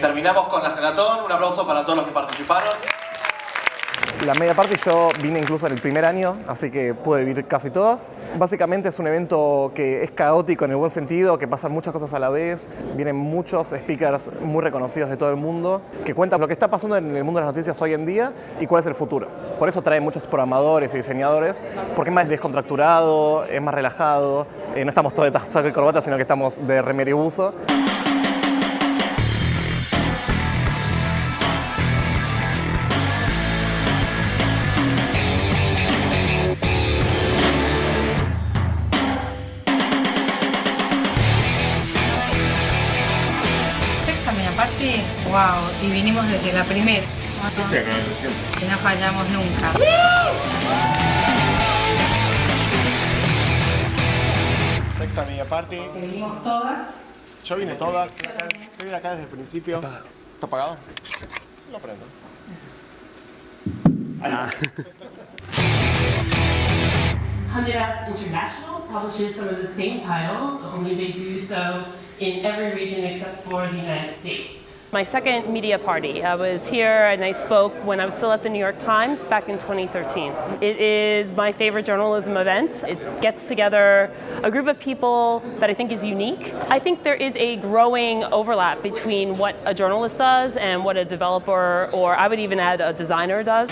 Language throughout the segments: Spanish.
Terminamos con la hackathon. Un aplauso para todos los que participaron. La Media Party yo vine incluso en el primer año, así que pude vivir casi todas. Básicamente es un evento que es caótico en el buen sentido, que pasan muchas cosas a la vez, vienen muchos speakers muy reconocidos de todo el mundo, que cuentan lo que está pasando en el mundo de las noticias hoy en día y cuál es el futuro. Por eso traen muchos programadores y diseñadores, porque es más descontracturado, es más relajado, no estamos todos de saco y corbata, sino que estamos de remera y buzo. Wow, y vinimos desde la primera. Que no fallamos nunca. Sexta Media Party. Que vinimos todas. Yo vine todas. Estoy de acá desde el principio. ¿Está apagado? Lo prendo. Honey Rats International publishes some of the same titles, only they do so in every region except for the United States. My second media party. I was here and I spoke when I was still at the New York Times back in 2013. It is my favorite journalism event. It gets together a group of people that I think is unique. I think there is a growing overlap between what a journalist does and what a developer, or I would even add a designer, does.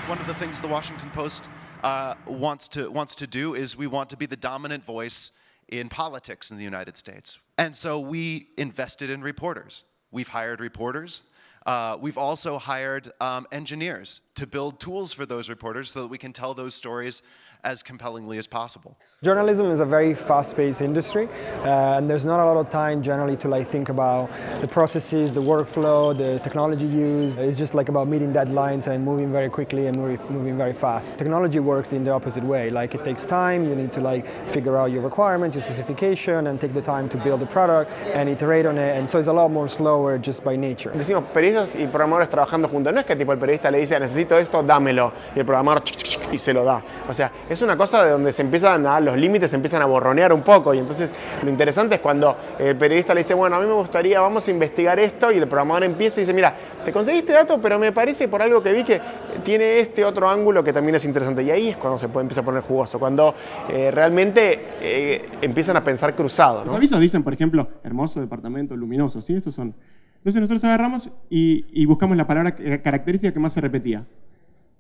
One of the things the Washington Post wants to do is we want to be the dominant voice in politics in the United States. And so we invested in reporters. We've hired reporters. We've also hired engineers to build tools for those reporters so that we can tell those stories as compellingly as possible. Journalism is a very fast-paced industry, and there's not a lot of time generally to think about the processes, the workflow, the technology used. It's just about meeting deadlines and moving very quickly and moving very fast. Technology works in the opposite way. It takes time. You need to figure out your requirements, your specification, and take the time to build the product and iterate on it. And so it's a lot more slower just by nature. Decimos periodistas y programadores trabajando juntos. No es que el periodista le dice necesito esto, dámelo, y el programador y se lo da. O sea, es una cosa de donde los límites se empiezan a borronear un poco, y entonces lo interesante es cuando el periodista le dice, bueno, a mí me gustaría, vamos a investigar esto, y el programador empieza y dice, mira, te conseguí este dato, pero me parece por algo que vi que tiene este otro ángulo que también es interesante, y ahí es cuando se empieza a poner jugoso, cuando realmente empiezan a pensar cruzado, ¿no? Los avisos dicen, por ejemplo, hermoso departamento, luminoso, ¿sí? Estos son. Entonces nosotros agarramos y buscamos la palabra característica que más se repetía.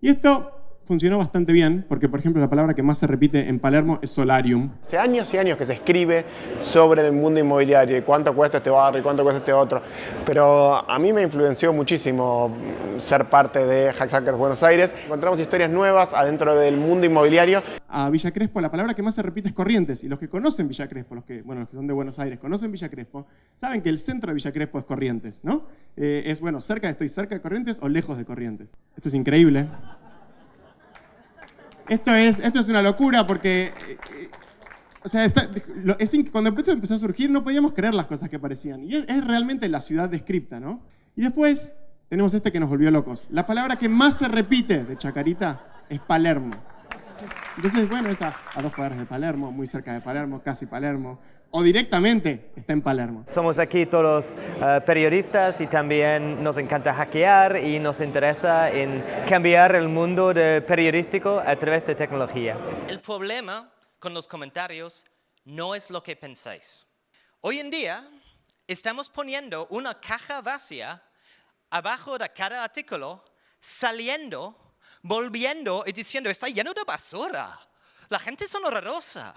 Y esto funcionó bastante bien, porque por ejemplo la palabra que más se repite en Palermo es solarium. Hace años y años que se escribe sobre el mundo inmobiliario y cuánto cuesta este barrio y cuánto cuesta este otro, pero a mí me influenció muchísimo ser parte de Hackers Buenos Aires. Encontramos historias nuevas adentro del mundo inmobiliario. A Villa Crespo la palabra que más se repite es Corrientes, y los que conocen Villa Crespo, los que son de Buenos Aires, conocen Villa Crespo, saben que el centro de Villa Crespo es Corrientes, ¿no? Estoy cerca de Corrientes o lejos de Corrientes. Esto es increíble. Esto es una locura porque, cuando empezó a surgir no podíamos creer las cosas que aparecían. Y es realmente la ciudad descripta, ¿no? Y después tenemos que nos volvió locos. La palabra que más se repite de Chacarita es Palermo. Entonces, bueno, es a 2 cuadras de Palermo, muy cerca de Palermo, casi Palermo. O directamente está en Palermo. Somos aquí todos periodistas y también nos encanta hackear y nos interesa en cambiar el mundo periodístico a través de tecnología. El problema con los comentarios no es lo que pensáis. Hoy en día estamos poniendo una caja vacía abajo de cada artículo, saliendo, volviendo y diciendo está lleno de basura. La gente es horrorosa.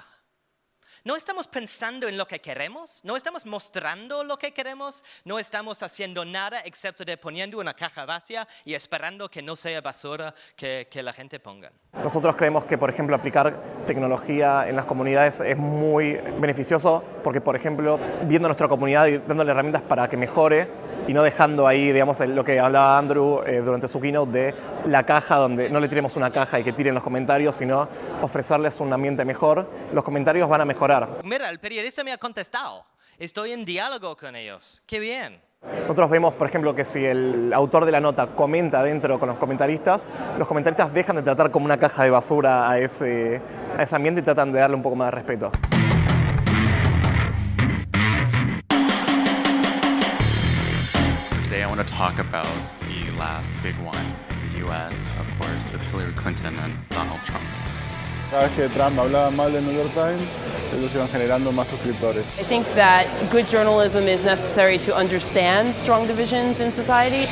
No estamos pensando en lo que queremos, no estamos mostrando lo que queremos, no estamos haciendo nada excepto de poniendo una caja vacía y esperando que no sea basura que la gente ponga. Nosotros creemos que, por ejemplo, aplicar tecnología en las comunidades es muy beneficioso porque, por ejemplo, viendo nuestra comunidad y dándole herramientas para que mejore y no dejando ahí, digamos, lo que hablaba Andrew durante su keynote de la caja, donde no le tiremos una caja y que tiren los comentarios, sino ofrecerles un ambiente mejor, los comentarios van a mejorar. Mira, el periodista me ha contestado. Estoy en diálogo con ellos. ¡Qué bien! Nosotros vemos, por ejemplo, que si el autor de la nota comenta dentro con los comentaristas dejan de tratar como una caja de basura a ese ambiente y tratan de darle un poco más de respeto. Today I want to talk about the last big one in the US, of course, with Hillary Clinton and Donald Trump. Cada vez que Trump hablaba mal del New York Times, ellos iban generando más suscriptores. I think that good journalism is necessary to understand strong divisions in society.